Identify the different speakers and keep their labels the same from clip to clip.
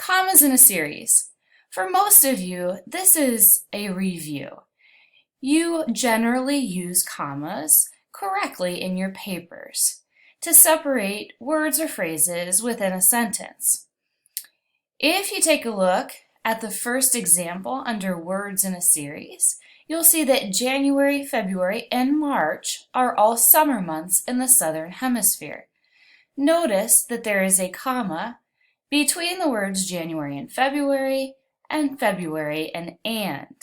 Speaker 1: Commas in a series. For most of you, this is a review. You generally use commas correctly in your papers to separate words or phrases within a sentence. If you take a look at the first example under words in a series, you'll see that January, February, and March are all summer months in the Southern Hemisphere. Notice that there is a comma between the words January and February and.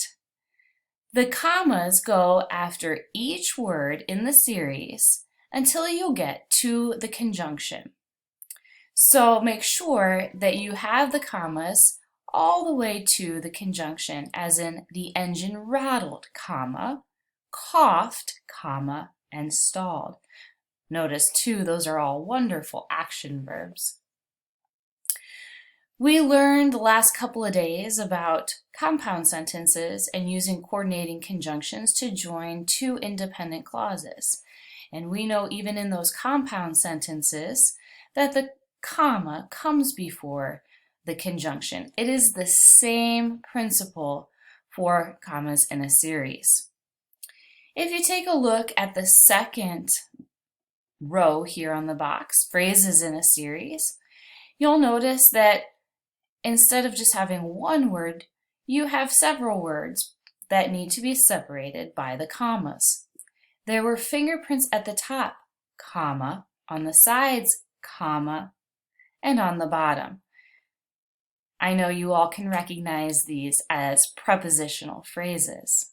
Speaker 1: The commas go after each word in the series until you get to the conjunction. So make sure that you have the commas all the way to the conjunction, as in the engine rattled, comma, coughed, comma, and stalled. Notice too, those are all wonderful action verbs. We learned the last couple of days about compound sentences and using coordinating conjunctions to join two independent clauses. And we know even in those compound sentences that the comma comes before the conjunction. It is the same principle for commas in a series. If you take a look at the second row here on the box, phrases in a series, you'll notice that instead of just having one word, you have several words that need to be separated by the commas. There were fingerprints at the top, comma, on the sides, comma, and on the bottom. I know you all can recognize these as prepositional phrases.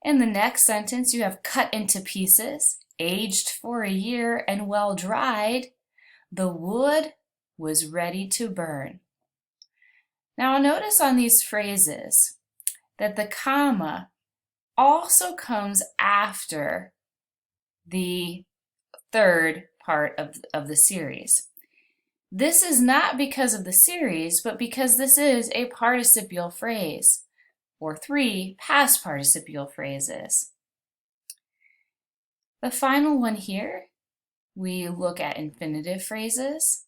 Speaker 1: In the next sentence, you have cut into pieces, aged for a year, and well dried. The wood was ready to burn. Now notice on these phrases that the comma also comes after the third part of the series. This is not because of the series, but because this is a participial phrase, or three past participial phrases. The final one here, we look at infinitive phrases,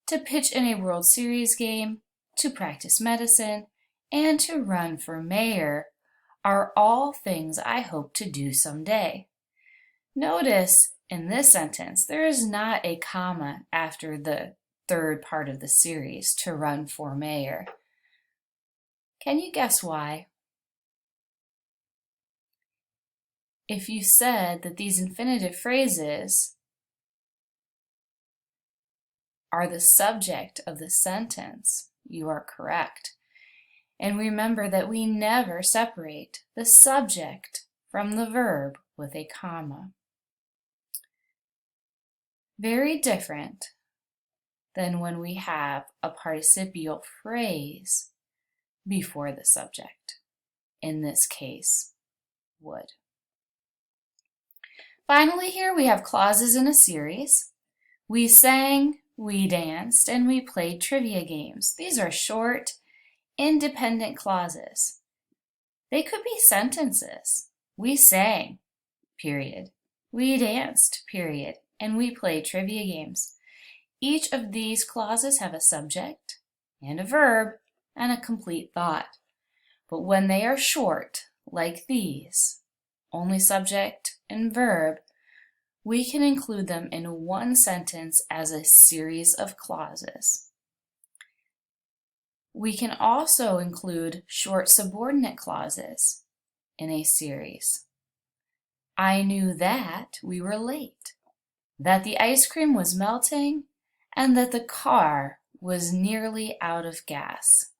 Speaker 1: to pitch in a World Series game, to practice medicine, and to run for mayor are all things I hope to do someday. Notice in this sentence, there is not a comma after the third part of the series, to run for mayor. Can you guess why? If you said that these infinitive phrases are the subject of the sentence, you are correct. And remember that we never separate the subject from the verb with a comma. Very different than when we have a participial phrase before the subject. In this case, would. Finally, here we have clauses in a series. We sang, we danced, and we played trivia games. These are short, independent clauses. They could be sentences. We sang, period. We danced, period. And we played trivia games. Each of these clauses have a subject and a verb and a complete thought. But when they are short, like these, only subject and verb, we can include them in one sentence as a series of clauses. We can also include short subordinate clauses in a series. I knew that we were late, that the ice cream was melting, and that the car was nearly out of gas.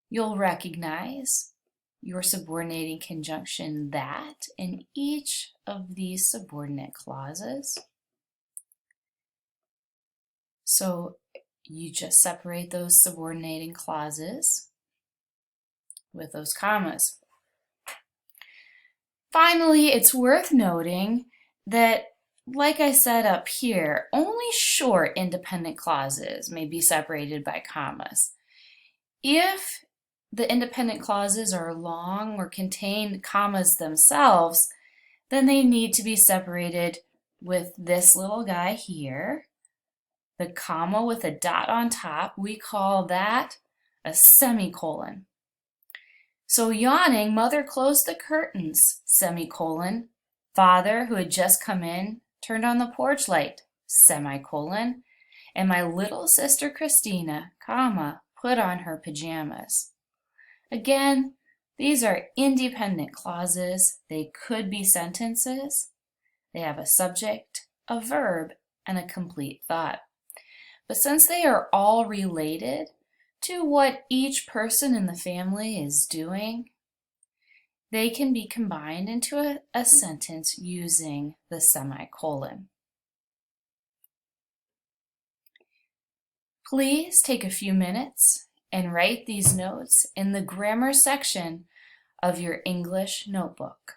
Speaker 1: You'll recognize your subordinating conjunction that in each of these subordinate clauses. So you just separate those subordinating clauses with those commas. Finally, it's worth noting that, like I said up here, only short independent clauses may be separated by commas. If the independent clauses are long or contain commas themselves, then they need to be separated with this little guy here, The comma with a dot on top, we call that a semicolon. So yawning, mother closed the curtains, semicolon. Father, who had just come in, turned on the porch light, semicolon. And my little sister Christina, comma, put on her pajamas. Again, these are independent clauses. They could be sentences. They have a subject, a verb, and a complete thought. But since they are all related to what each person in the family is doing, they can be combined into a sentence using the semicolon. Please take a few minutes and write these notes in the grammar section of your English notebook.